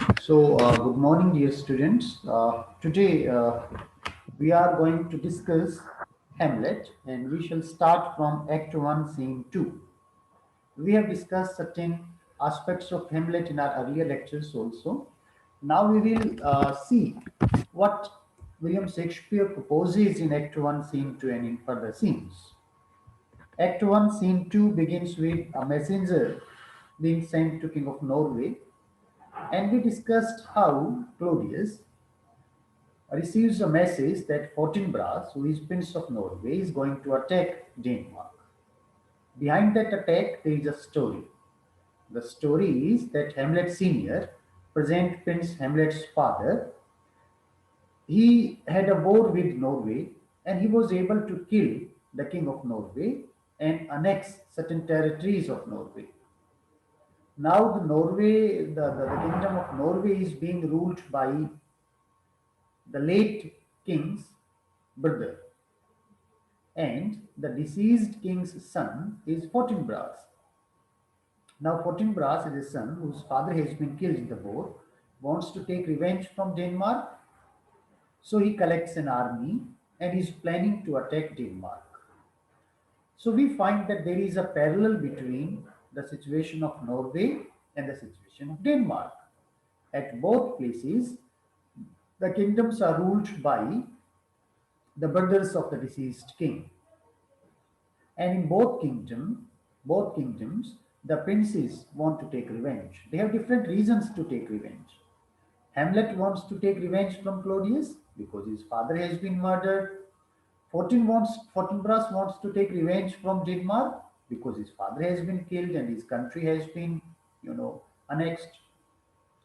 Good morning, dear students. Today, we are going to discuss Hamlet, and we shall start from Act 1, Scene 2. We have discussed certain aspects of Hamlet in our earlier lectures also. Now we will see what William Shakespeare proposes in Act 1, Scene 2, and in further scenes. Act 1, Scene 2 begins with a messenger being sent to King of Norway, and we discussed how Claudius receives a message that Fortinbras, who is Prince of Norway, is going to attack Denmark. Behind that attack, there is a story. The story is that Hamlet Sr., present Prince Hamlet's father, he had a war with Norway and he was able to kill the king of Norway and annex certain territories of Norway. Now the kingdom of Norway is being ruled by the late king's brother, and the deceased king's son is Fortinbras. Now, Fortinbras is a son whose father has been killed in the war, wants to take revenge from Denmark, so he collects an army and is planning to attack Denmark. So we find that there is a parallel between the situation of Norway and the situation of Denmark. At both places, the kingdoms are ruled by the brothers of the deceased king. And in both kingdoms, the princes want to take revenge. They have different reasons to take revenge. Hamlet wants to take revenge from Claudius because his father has been murdered. Fortinbras wants to take revenge from Denmark because his father has been killed and his country has been, annexed.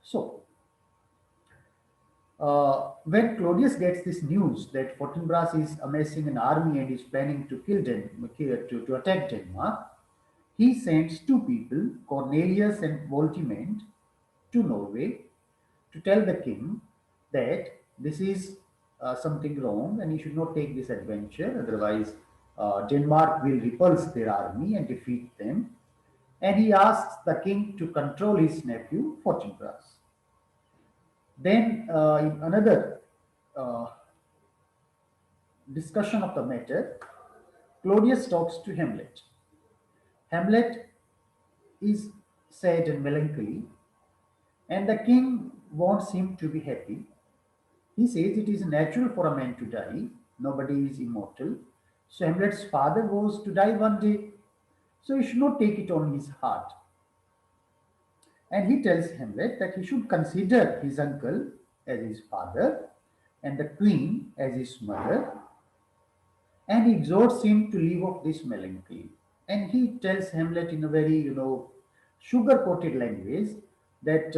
So, when Claudius gets this news that Fortinbras is amassing an army and is planning to to attack Denmark, he sends two people, Cornelius and Voltimand, to Norway to tell the king that this is something wrong and he should not take this adventure, otherwise, Denmark will repulse their army and defeat them. And he asks the king to control his nephew, Fortinbras. Then, in another uh, discussion of the matter, Claudius talks to Hamlet. Hamlet is sad and melancholy, and the king wants him to be happy. He says it is natural for a man to die, nobody is immortal. So Hamlet's father was to die one day, so he should not take it on his heart. And he tells Hamlet that he should consider his uncle as his father and the queen as his mother, and he exhorts him to leave off this melancholy. And he tells Hamlet in a very, sugar coated language that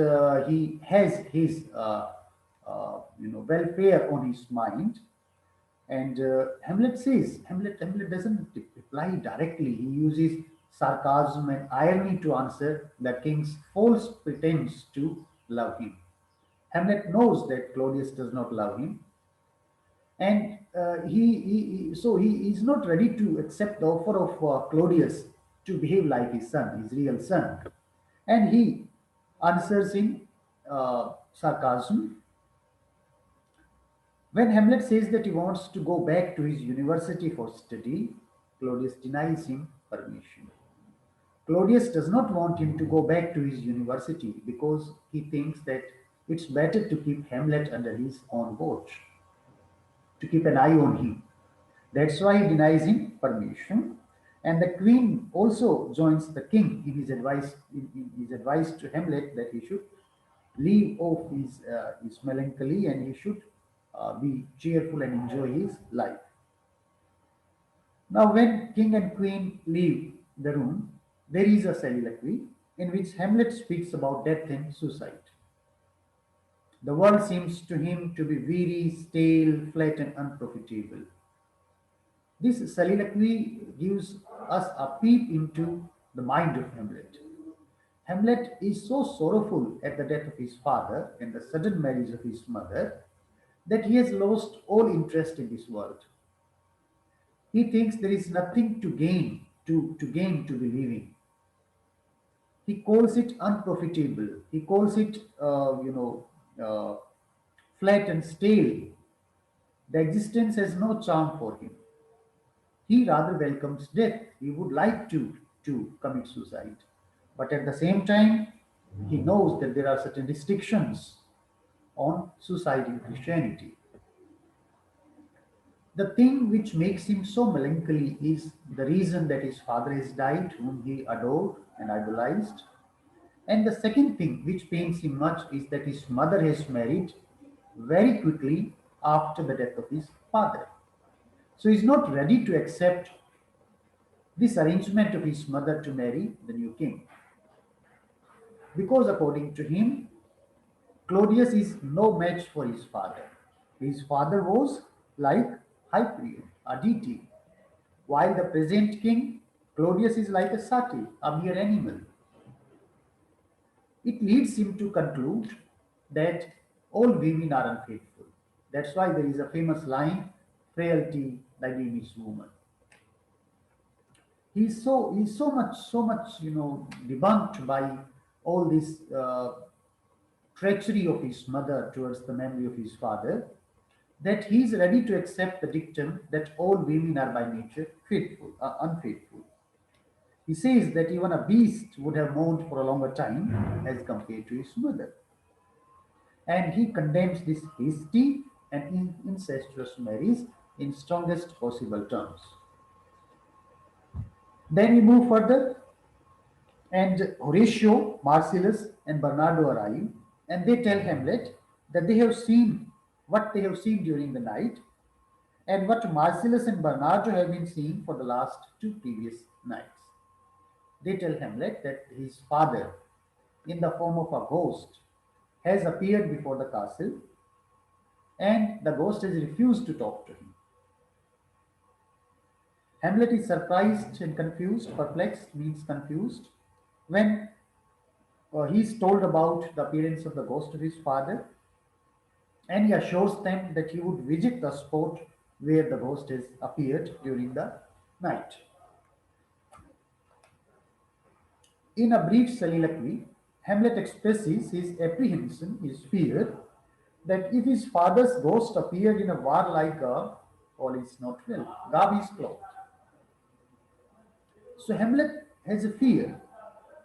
he has his, welfare on his mind. And Hamlet doesn't reply directly. He uses sarcasm and irony to answer the king's false pretense to love him. Hamlet knows that Claudius does not love him, and he is not ready to accept the offer of Claudius to behave like his son, his real son, and he answers in sarcasm. When Hamlet says that he wants to go back to his university for study, Claudius denies him permission. Claudius does not want him to go back to his university because he thinks that it's better to keep Hamlet under his own watch, to keep an eye on him. That's why he denies him permission. And the queen also joins the king in his advice to Hamlet that he should leave off his melancholy and he should be cheerful and enjoy his life. Now, when king and queen leave the room, there is a soliloquy in which Hamlet speaks about death and suicide. The world seems to him to be weary, stale, flat, and unprofitable. This soliloquy gives us a peep into the mind of Hamlet. Hamlet is so sorrowful at the death of his father and the sudden marriage of his mother that he has lost all interest in this world. He thinks there is nothing to gain to be living. He calls it unprofitable. He calls it, uh, flat and stale. The existence has no charm for him. He rather welcomes death. He would like to commit suicide. But at the same time, he knows that there are certain restrictions on suicide in Christianity. The thing which makes him so melancholy is the reason that his father has died, whom he adored and idolized. And the second thing which pains him much is that his mother has married very quickly after the death of his father. So he's not ready to accept this arrangement of his mother to marry the new king. Because according to him, Claudius is no match for his father. His father was like Hyperion, a deity, while the present king, Claudius, is like a satyr, a mere animal. It leads him to conclude that all women are unfaithful. That's why there is a famous line, frailty, thy name is woman. He's so much debunked by all this treachery of his mother towards the memory of his father, that he is ready to accept the dictum that all women are by nature unfaithful. He says that even a beast would have mourned for a longer time as compared to his mother. And he condemns this hasty and incestuous marriage in strongest possible terms. Then we move further, and Horatio, Marcellus, and Bernardo arrive, and they tell Hamlet that they have seen what they have seen during the night, and what Marcellus and Bernardo have been seeing for the last two previous nights. They tell Hamlet that his father, in the form of a ghost, has appeared before the castle, and the ghost has refused to talk to him. Hamlet is surprised and confused. Perplexed means confused. When he is told about the appearance of the ghost of his father, and he assures them that he would visit the spot where the ghost has appeared during the night. In a brief soliloquy, Hamlet expresses his apprehension, his fear, that if his father's ghost appeared in a warlike garb, all is not well. Garb is cloth. So Hamlet has a fear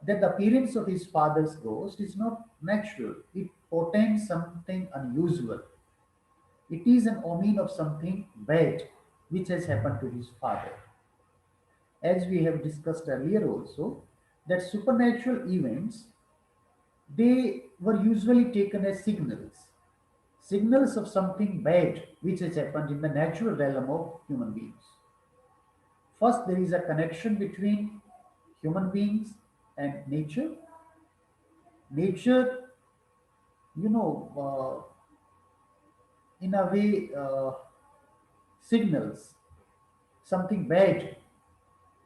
that the appearance of his father's ghost is not natural. It portends something unusual. It is an omen of something bad which has happened to his father. As we have discussed earlier also, that supernatural events, they were usually taken as signals of something bad which has happened in the natural realm of human beings. First, there is a connection between human beings and nature. Nature, you know, in a way, signals something bad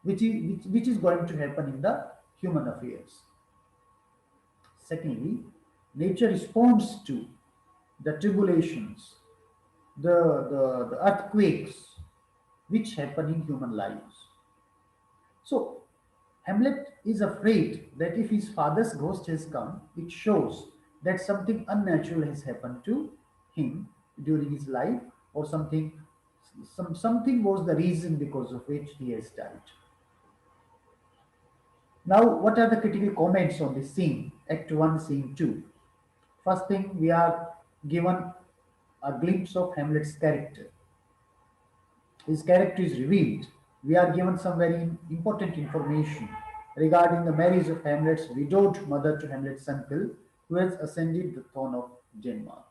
which is going to happen in the human affairs. Secondly, nature responds to the tribulations, the earthquakes which happen in human lives. So Hamlet is afraid that if his father's ghost has come, it shows that something unnatural has happened to him during his life, or something was the reason because of which he has died. Now, what are the critical comments on this scene, Act 1, Scene 2? First thing, we are given a glimpse of Hamlet's character. His character is revealed. We are given some very important information regarding the marriage of Hamlet's widowed mother to Hamlet's uncle, who has ascended the throne of Denmark.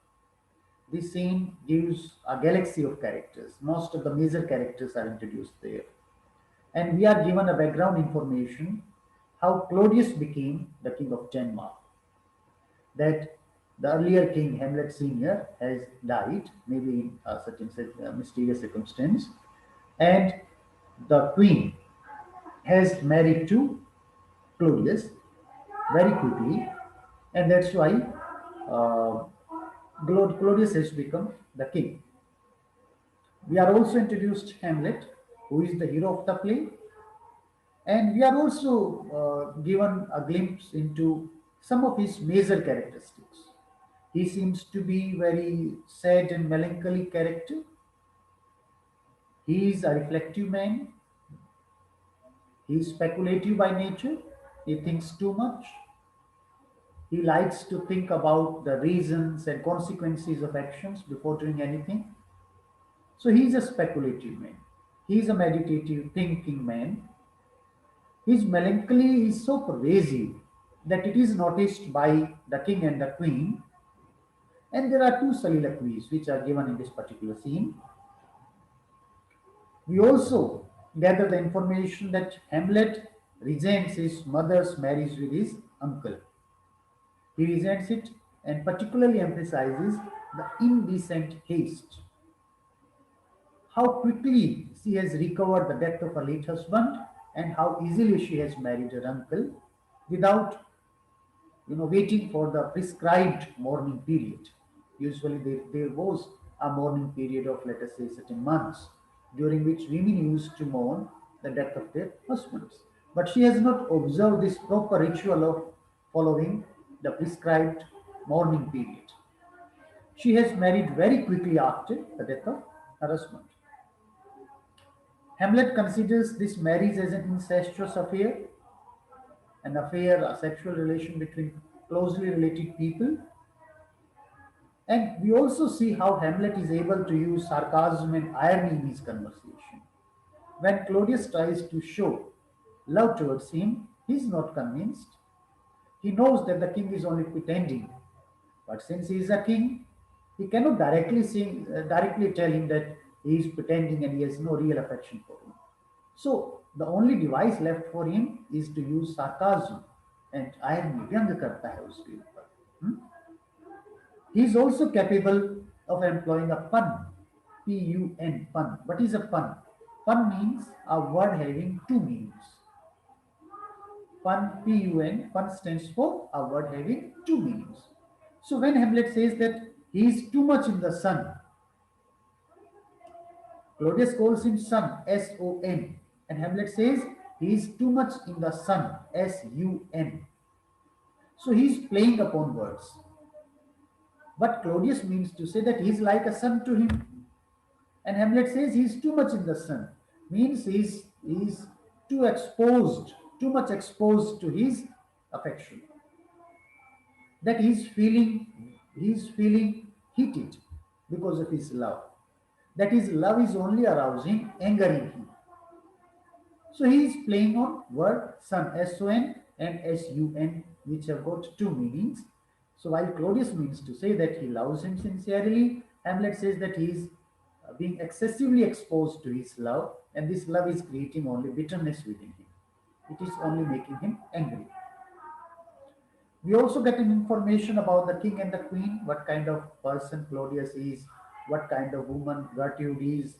This scene gives a galaxy of characters. Most of the major characters are introduced there. And we are given a background information how Claudius became the king of Denmark. That the earlier king, Hamlet Sr., has died, maybe in a certain mysterious circumstance, and the queen has married to Claudius very quickly, and that's why uh, Claudius has become the king. We are also introduced Hamlet, who is the hero of the play, And we are also given a glimpse into some of his major characteristics. He seems to be very sad and melancholy character. He is a reflective man. He is speculative by nature. He thinks too much. He likes to think about the reasons and consequences of actions before doing anything. So he is a speculative man. He is a meditative, thinking man. His melancholy is so pervasive that it is noticed by the king and the queen. And there are two soliloquies which are given in this particular scene. We also gather the information that Hamlet resents his mother's marriage with his uncle. He resents it and particularly emphasizes the indecent haste. How quickly she has recovered the death of her late husband and how easily she has married her uncle without waiting for the prescribed mourning period. Usually there was a mourning period of, let us say, certain months during which women used to mourn the death of their husbands. But she has not observed this proper ritual of following the prescribed mourning period. She has married very quickly after the death of her husband. Hamlet considers this marriage as an incestuous affair, a sexual relation between closely related people. And we also see how Hamlet is able to use sarcasm and irony in his conversation. When Claudius tries to show love towards him, he is not convinced. He knows that the king is only pretending. But since he is a king, he cannot directly tell him that he is pretending and he has no real affection for him. So the only device left for him is to use sarcasm and irony. व्यंग करता है उसके ऊपर. Hmm? He is also capable of employing a pun. Pun. Pun. What is a pun? Pun means a word having two meanings. Pun stands for a word having two meanings. So when Hamlet says that he is too much in the sun, Claudius calls him son, S-O-N. And Hamlet says he is too much in the sun, S-U-N. So he is playing upon words. But Claudius means to say that he is like a son to him. And Hamlet says he is too much in the sun, means he is too much exposed to his affection. That he is feeling heated because of his love. That his love is only arousing anger in him. So he is playing on word son, S-O-N and S-U-N, which have got two meanings. So while Claudius means to say that he loves him sincerely, Hamlet says that he is being excessively exposed to his love, and this love is creating only bitterness within him. It is only making him angry. We also get information about the king and the queen, what kind of person Claudius is, what kind of woman Gertrude is.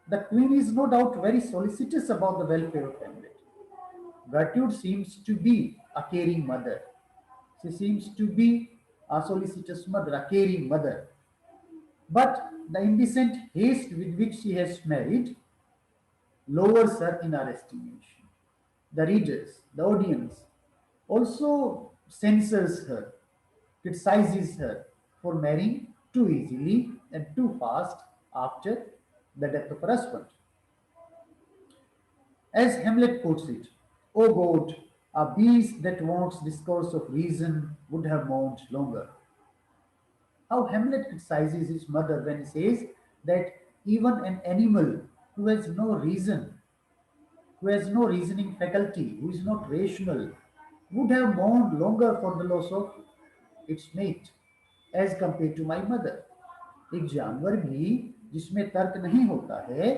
The queen is no doubt very solicitous about the welfare of Hamlet. Gertrude seems to be a caring mother. She seems to be a solicitous mother, a caring mother. But the indecent haste with which she has married lowers her in our estimation. The readers, the audience, also censors her, criticizes her for marrying too easily and too fast after the death of her husband. As Hamlet puts it, O God, a beast that wants discourse of reason would have mourned longer. How Hamlet criticizes his mother when he says that even an animal who has no reason, who has no reasoning faculty, who is not rational, would have mourned longer for the loss of its mate as compared to my mother. एक जानवर भी जिसमें तर्क नहीं होता है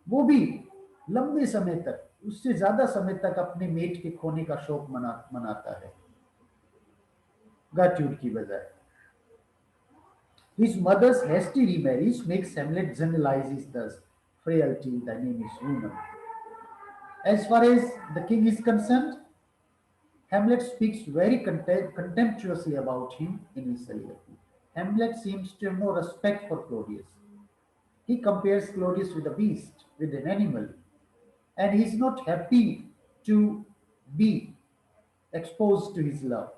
वो भी लंबे समय तक उससे ज्यादा समय तक अपने मेट के खोने का शोक मनाता है ग्रैट्यूड की बजाय. His mother's hasty remarriage makes Hamlet generalizes thus frailty, the name is woman. As far as the king is concerned, Hamlet speaks very contemptuously about him in his soliloquy. Hamlet seems to have no respect for Claudius. He compares Claudius with a beast, with an animal. and he's not happy to be exposed to his love.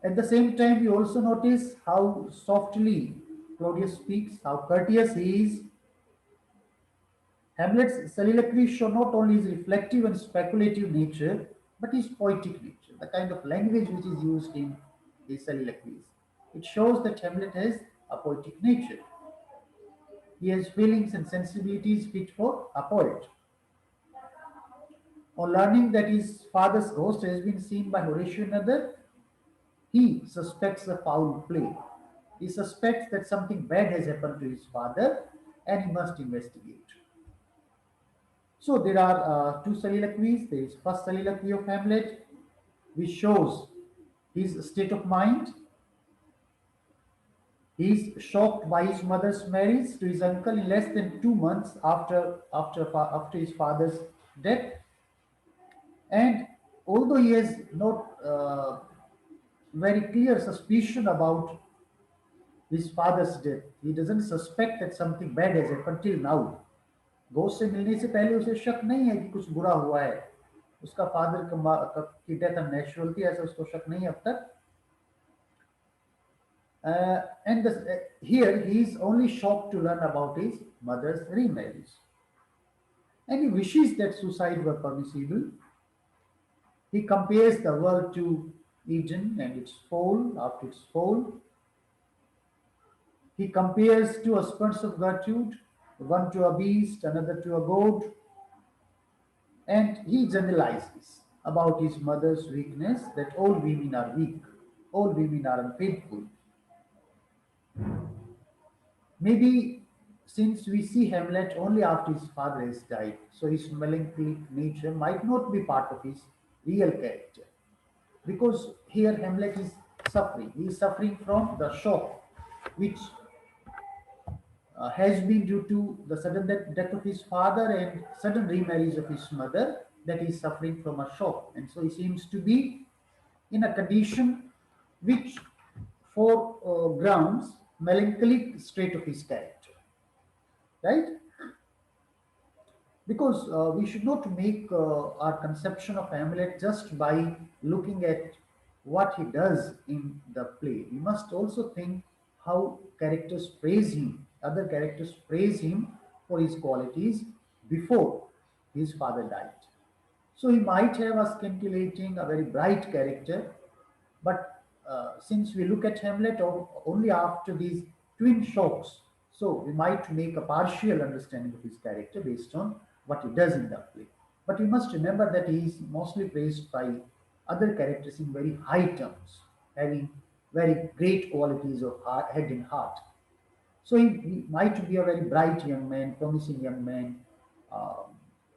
At the same time, we also notice how softly Claudius speaks, how courteous he is. Hamlet's soliloquy show not only his reflective and speculative nature, but his poetic nature, the kind of language which is used in his soliloquies. It shows that Hamlet has a poetic nature. He has feelings and sensibilities fit for a poet. On learning that his father's ghost has been seen by Horatio another, he suspects a foul play. He suspects that something bad has happened to his father and he must investigate. So there are two soliloquies. There is first soliloquy of Hamlet, which shows his state of mind. He is shocked by his mother's marriage to his uncle in less than 2 months after his father's death. And although he has not very clear suspicion about his father's death, he doesn't suspect that something bad has happened till now. Ghosh से मिलने से पहले उसे शक नहीं है कि कुछ बुरा हुआ है. उसका फादर की डेथ अननेचुरल थी, ऐसा उसको शक नहीं है अब तक. And here he is only shocked to learn about his mother's remarriage. And he wishes that suicide were permissible. He compares the world to Eden and its fall after its fall. He compares two husbands of virtue, one to a beast, another to a god, and he generalizes about his mother's weakness, that all women are weak, all women are unfaithful. Maybe since we see Hamlet only after his father has died, so his melancholic nature might not be part of his real character. Because here Hamlet is suffering. He is suffering from the shock which has been due to the sudden death of his father and sudden remarriage of his mother, that he is suffering from a shock. And so he seems to be in a condition which foregrounds melancholic state of his character, right? Because we should not make our conception of Hamlet just by looking at what he does in the play. We must also think how characters praise him, other characters praise him for his qualities before his father died. So he might have a scintillating, a very bright character, but since we look at Hamlet only after these twin shocks, so we might make a partial understanding of his character based on what he does in the play. But we must remember that he is mostly praised by other characters in very high terms, having very great qualities of head and heart. So he might be a very bright young man, promising young man, uh,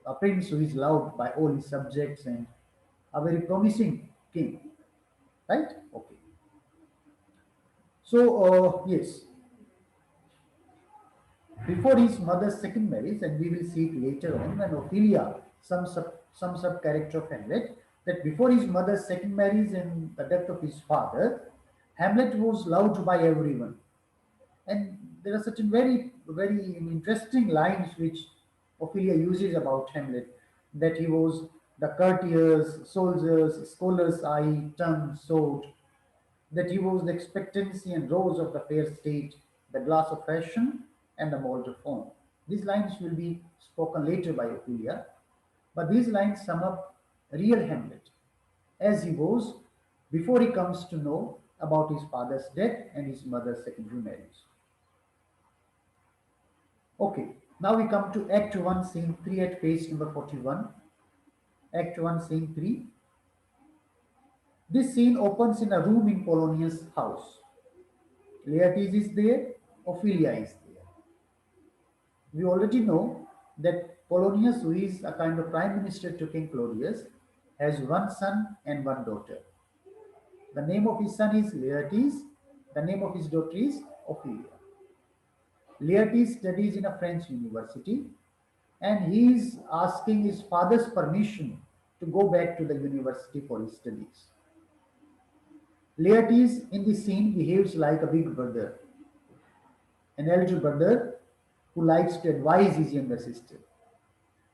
a prince who is loved by all his subjects, and a very promising king, right? Okay. So, yes, before his mother's second marriage, and we will see it later on when Ophelia sums up character of Hamlet, that before his mother's second marriage and the death of his father, Hamlet was loved by everyone. And there are certain very interesting lines which Ophelia uses about Hamlet, that he was the courtiers, soldiers, scholars' eye, tongue, sword, that he was the expectancy and rose of the fair state, the glass of fashion, and the mold of form. These lines will be spoken later by Ophelia, but these lines sum up real Hamlet as he was before he comes to know about his father's death and his mother's secondary marriage. Okay, now we come to Act 1, Scene 3 at page number 41. Act 1, Scene 3. This scene opens in a room in Polonius' house. Laertes is there, Ophelia is there. We already know that Polonius, who is a kind of prime minister to King Claudius, has one son and one daughter. The name of his son is Laertes, the name of his daughter is Ophelia. Laertes studies in a French university and he is asking his father's permission to go back to the university for his studies. Laertes in this scene behaves like a big brother, an elder brother who likes to advise his younger sister.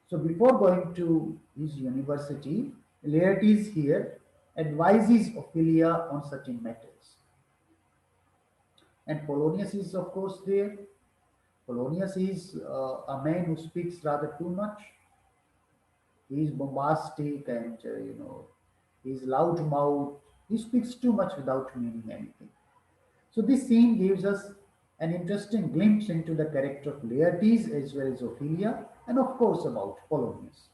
So before going to his university, Laertes here advises Ophelia on certain matters. And Polonius is, of course, there. Polonius is a man who speaks rather too much. He is bombastic and, he's loud mouthed. He speaks too much without meaning anything. So this scene gives us an interesting glimpse into the character of Laertes as well as Ophelia, and of course about Polonius.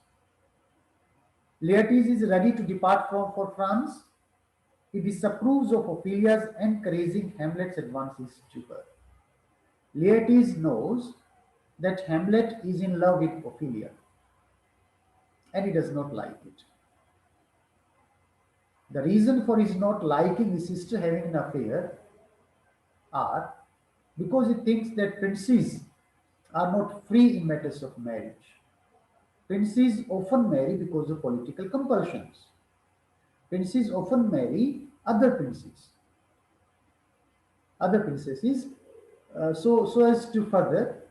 Laertes is ready to depart for France. He disapproves of Ophelia's encouraging Hamlet's advances to her. Laertes knows that Hamlet is in love with Ophelia and he does not like it. The reason for his not liking his sister having an affair are because he thinks that princes are not free in matters of marriage. Princes often marry because of political compulsions. Princes often marry other princesses, so as to further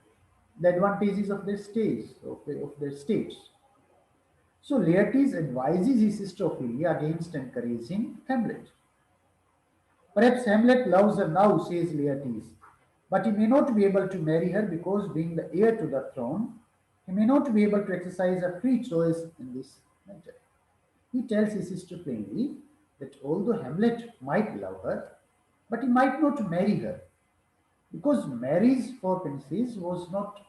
the advantages of their of their states. So Laertes advises his sister Ophelia against encouraging Hamlet. Perhaps Hamlet loves her now, says Laertes, but he may not be able to marry her because, being the heir to the throne, he may not be able to exercise a free choice in this matter. He tells his sister plainly that although Hamlet might love her, but he might not marry her because marriage for princes was not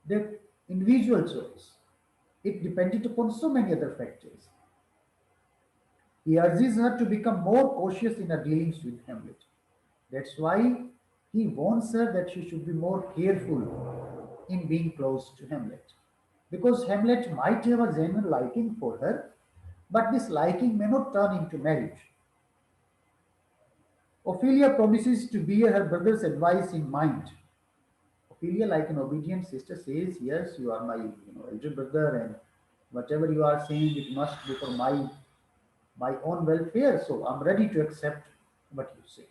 their individual choice. It depended upon so many other factors. He urges her to become more cautious in her dealings with Hamlet. That's why he warns her that she should be more careful in being close to Hamlet. Because Hamlet might have a genuine liking for her, but this liking may not turn into marriage. Ophelia promises to bear her brother's advice in mind. Ophelia, like an obedient sister, says, "Yes, you are my elder brother, and whatever you are saying, it must be for my own welfare. So I'm ready to accept what you say."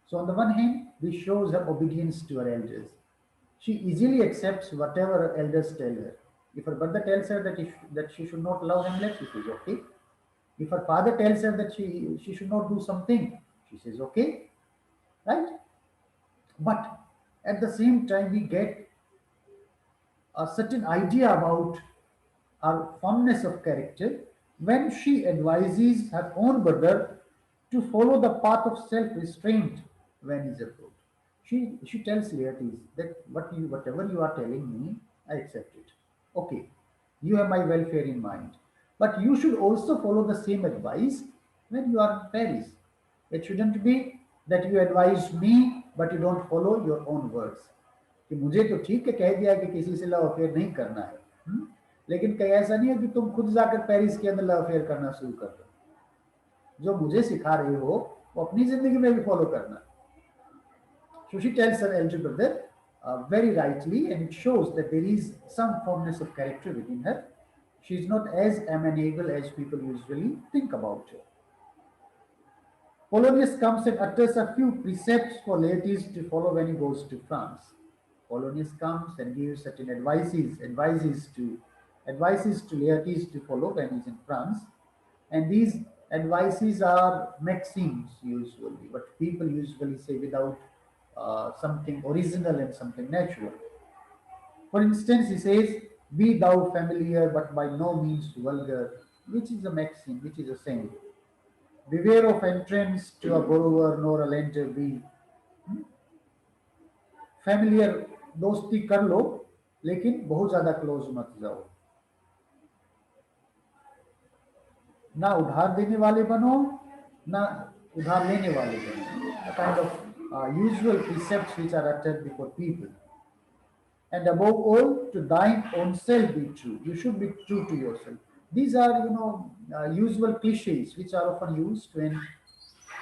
So on the one hand, this shows her obedience to her elders. She easily accepts whatever her elders tell her. If her brother tells her that she should not love Hamlet, she says okay. If her father tells her that she should not do something, she says okay, right? But at the same time, we get a certain idea about her fondness of character when she advises her own brother to follow the path of self-restraint when he's abroad. She tells Laertes that whatever you are telling me, I accept it. Okay, you have my welfare in mind, but you should also follow the same advice when you are in Paris. It shouldn't be that you advise me, but you don't follow your own words. कि मुझे तो ठीक है कह दिया कि किसी से लव अफेयर नहीं करना है, लेकिन कहीं ऐसा नहीं है कि तुम खुद जाकर पेरिस के अंदर लव अफेयर करना शुरू कर दो। जो मुझे सिखा रहे हो वो अपनी जिंदगी में भी फॉलो करना। So she tells her elder brother very rightly, and it shows that there is some firmness of character within her. She is not as amenable as people usually think about her. Polonius comes and utters a few precepts for Laertes to follow when he goes to France. Polonius comes and gives certain advices to Laertes to follow when he's in France, and these advices are maxims usually, what people usually say without something original and something natural. For instance, he says, "Be thou familiar, but by no means vulgar," which is a maxim, which is a saying. "Beware of entrance to a borrower, nor a lender be." Familiar दोस्ती कर लो लेकिन बहुत ज्यादा close मत जाओ। ना उधार देने वाले बनो, ना उधार लेने वाले बनो। A kind of usual precepts which are uttered before people. And above all, to thine own self be true. You should be true to yourself. These are, usual cliches which are often used when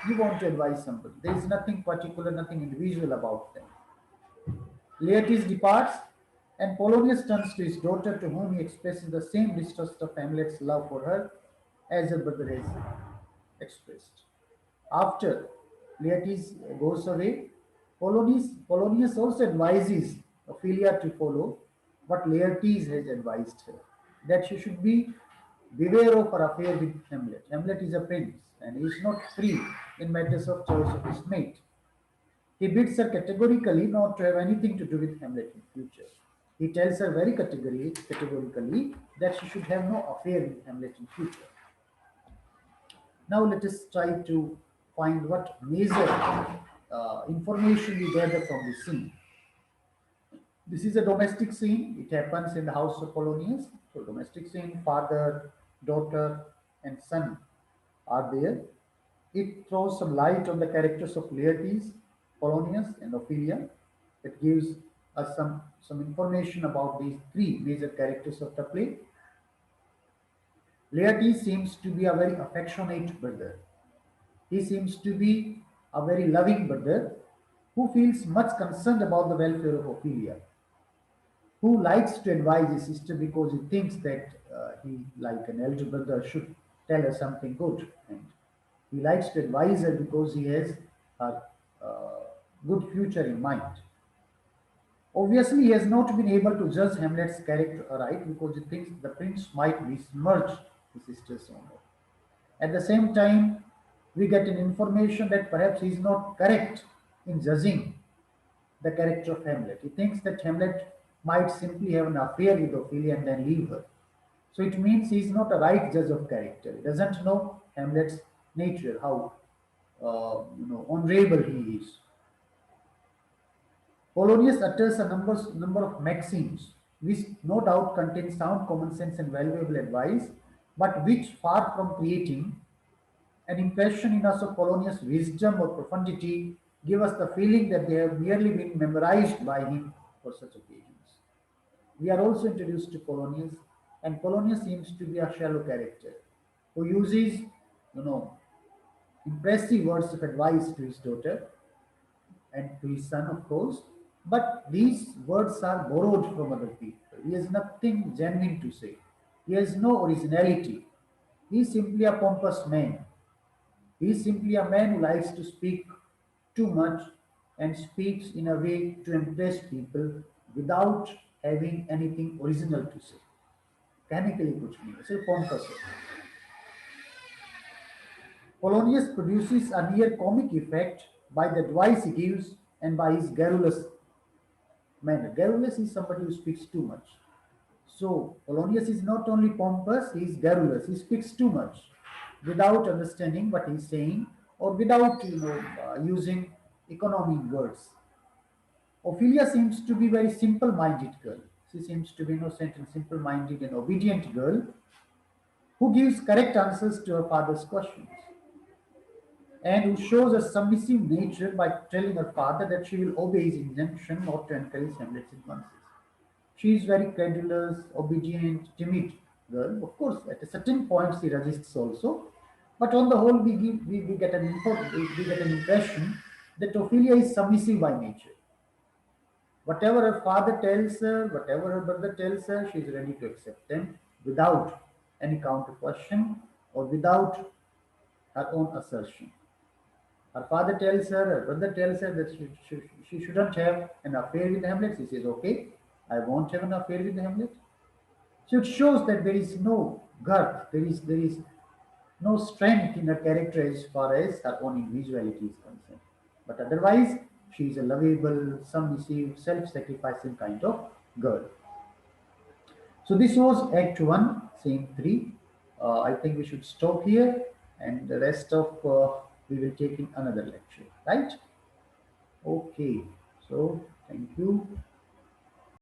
you want to advise somebody. There is nothing particular, nothing individual about them. Laertes departs, and Polonius turns to his daughter, to whom he expresses the same distrust of Hamlet's love for her as her brother has expressed. After Laertes goes away, Polonius also advises Ophelia to follow what Laertes has advised her, that she should be beware of her affair with Hamlet. Hamlet is a prince and he is not free in matters of choice of his mate. He bids her categorically not to have anything to do with Hamlet in future. He tells her very categorically that she should have no affair with Hamlet in future. Now let us try to find what major information we gather from this scene. This is a domestic scene. It happens in the house of Polonius. So domestic scene, father, daughter, and son are there. It throws some light on the characters of Laertes, Polonius, and Ophelia. It gives us some information about these three major characters of the play. Laertes seems to be a very affectionate brother. He seems to be a very loving brother who feels much concerned about the welfare of Ophelia, who likes to advise his sister because he thinks that he, like an elder brother, should tell her something good. And he likes to advise her because he has a good future in mind. Obviously, he has not been able to judge Hamlet's character aright because he thinks the prince might besmirch his sister's honor. At the same time, we get an information that perhaps he is not correct in judging the character of Hamlet. He thinks that Hamlet might simply have an affair with Ophelia and then leave her. So it means he is not a right judge of character. He doesn't know Hamlet's nature, how honorable he is. Polonius utters a number of maxims, which no doubt contain sound common sense and valuable advice, but which, far from creating an impression in us of Polonius' wisdom or profundity, give us the feeling that they have merely been memorized by him for such occasions. We are also introduced to Polonius, and Polonius seems to be a shallow character who uses, impressive words of advice to his daughter and to his son, of course. But these words are borrowed from other people. He has nothing genuine to say. He has no originality. He is simply a pompous man. He is simply a man who likes to speak too much and speaks in a way to impress people without having anything original to say. Mechanically कुछ नहीं है, सिर्फ pompous है. Polonius produces a near comic effect by the advice he gives and by his garrulous manner. Garrulous is somebody who speaks too much. So Polonius is not only pompous, he is garrulous. He speaks too much without understanding what he is saying or without using economy words. Ophelia seems to be very simple-minded girl. She seems to be innocent and simple-minded and obedient girl who gives correct answers to her father's questions and who shows a submissive nature by telling her father that she will obey his injunction not to encourage Hamlet's advances. She is very credulous, obedient, timid girl. Of course, at a certain point she resists also, but on the whole, we get we get an impression that Ophelia is submissive by nature. Whatever her father tells her, whatever her brother tells her, she is ready to accept them without any counter question or without her own assertion. Her father tells her, her brother tells her that she shouldn't have an affair with Hamlet. She says, okay, I won't have an affair with Hamlet. So it shows that there is no girth, there is no strength in her character as far as her own individuality is concerned. But otherwise, she is a lovable, submissive, self-sacrificing kind of girl. So this was Act 1, Scene 3. I think we should stop here and the rest of we will take in another lecture, right? Okay, so thank you.